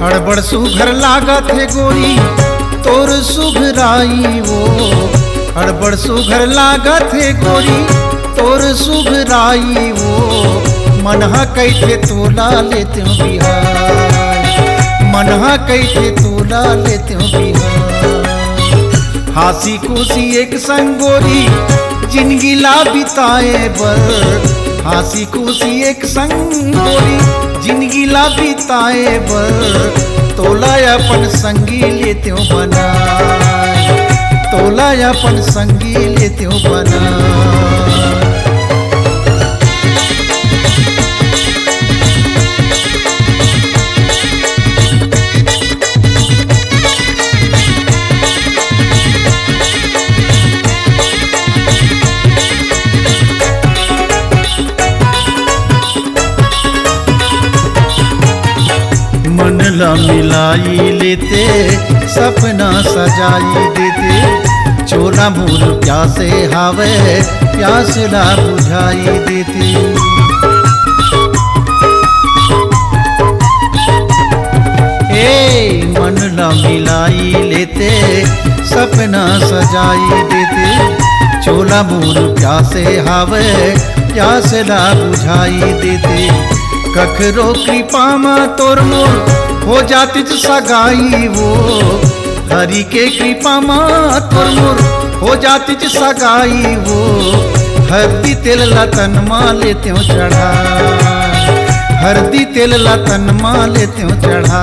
हड़बड़ सुघर लागत है गोरी तोर सुघराई वो। हड़बड़ सुघर लागत है गोरी तोर सुघराई वो। मनहा कैथे तोला लेते हो बिहार, मनहा कैथे तोला लेते हो बिहार। हासी खुशी एक संग गोरी जिंदगी ला बिताए बर। हासी खुशी एक संग गोरी जिंदगी ला बिताए बर। तोला अपन संगी लेते हो बना, तोला अपन संगी लेते हो बना। मन ला मिलाई लेते सपना सजाई देते। चोला मूल प्यासे हावे प्यास ला बुझाई देते। ए मन ला मिलाई लेते सपना सजाई देते। चोला मूल प्यासे हावे प्यास ला बुझाई देते। कखरो कृपा मा तोर मोर हो जाती सगाई वो। हरि के कृपा मा तोर मोर हो जाती सगाई वो। हरदी तेल लतन मा लेते हो चढ़ा, हरदी तेल लतन मा लेते हो चढ़ा।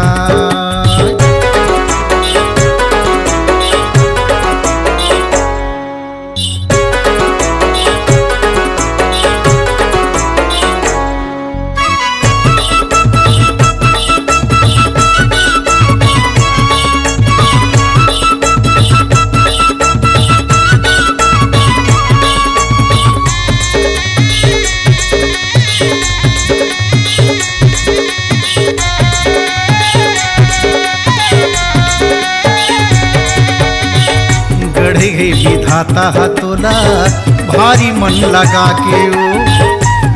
गढ़े विधाता हतोला भारी मन लगा के ओ।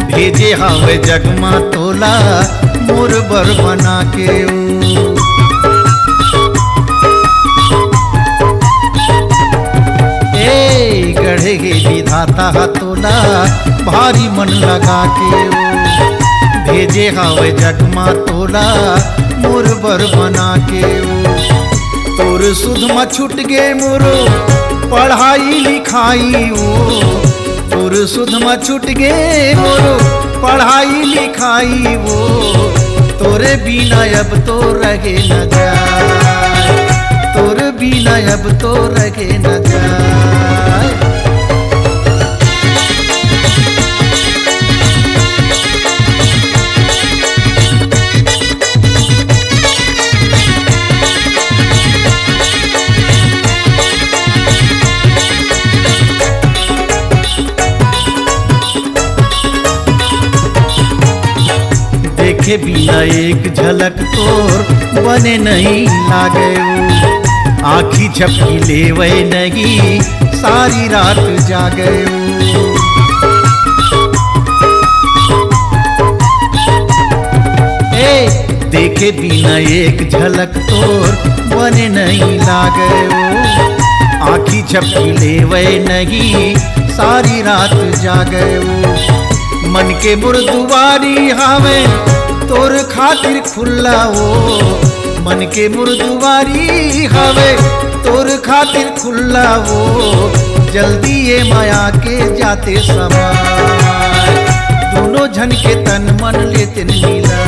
भेजे हवे जगमा तोला मोर बर बना के ओ। ए गढ़े विधाता हतोला भारी मन लगा के ओ। भेजे हवे जगमा तोला मोर बर बना के ओ। तोर सुध में छूट गे मोरो पढ़ाई लिखाई वो। तोर सुध में छूट गे मोरो पढ़ाई लिखाई वो। तोरे बिना अब तो रहे न जाए, तोरे बिना अब तो रहे न जाए। देखे बिना एक झलक तोर बने नहीं लागे वो। आँखी झपकी लेवे नहीं सारी रात जागे वो। ए देखे बिना एक झलक तोर बने नहीं लागे वो। आँखी झपकी लेवे नहीं सारी रात जागे वो। मन के मुर्दुवारी हावे तोर खातिर खुल्ला वो। मन के मुर्दुवारी हावे तोर खातिर खुल्ला वो। जल्दी ये माया के जाते समय दोनों झन के तन मन लेते नीला।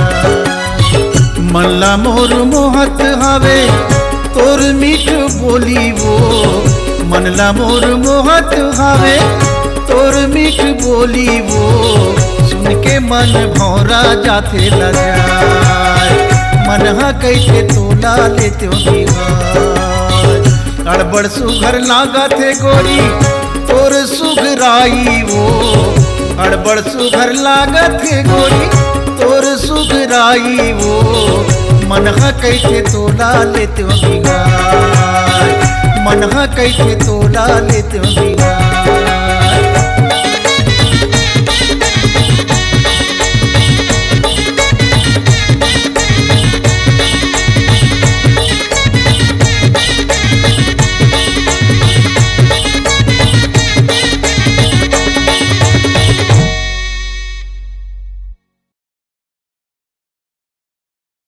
मल्ला मोर मोहत हावे तोर मीठ बोली वो। मनला मोर मोहत हावे तोर मीठ बोली वो। सुन के मन भौरा जाते लजाए। मनहा कैसे तोला लेते हो बिहार। हड़बड़ सुघर लागत है गोरी तोर सुघराई वो। हड़बड़ सुघर लागत है गोरी तोर सुघराई वो। मनहा कैसे तोला लेते हो बिहार, मनहा कैसे तोला लेते हो बिहार।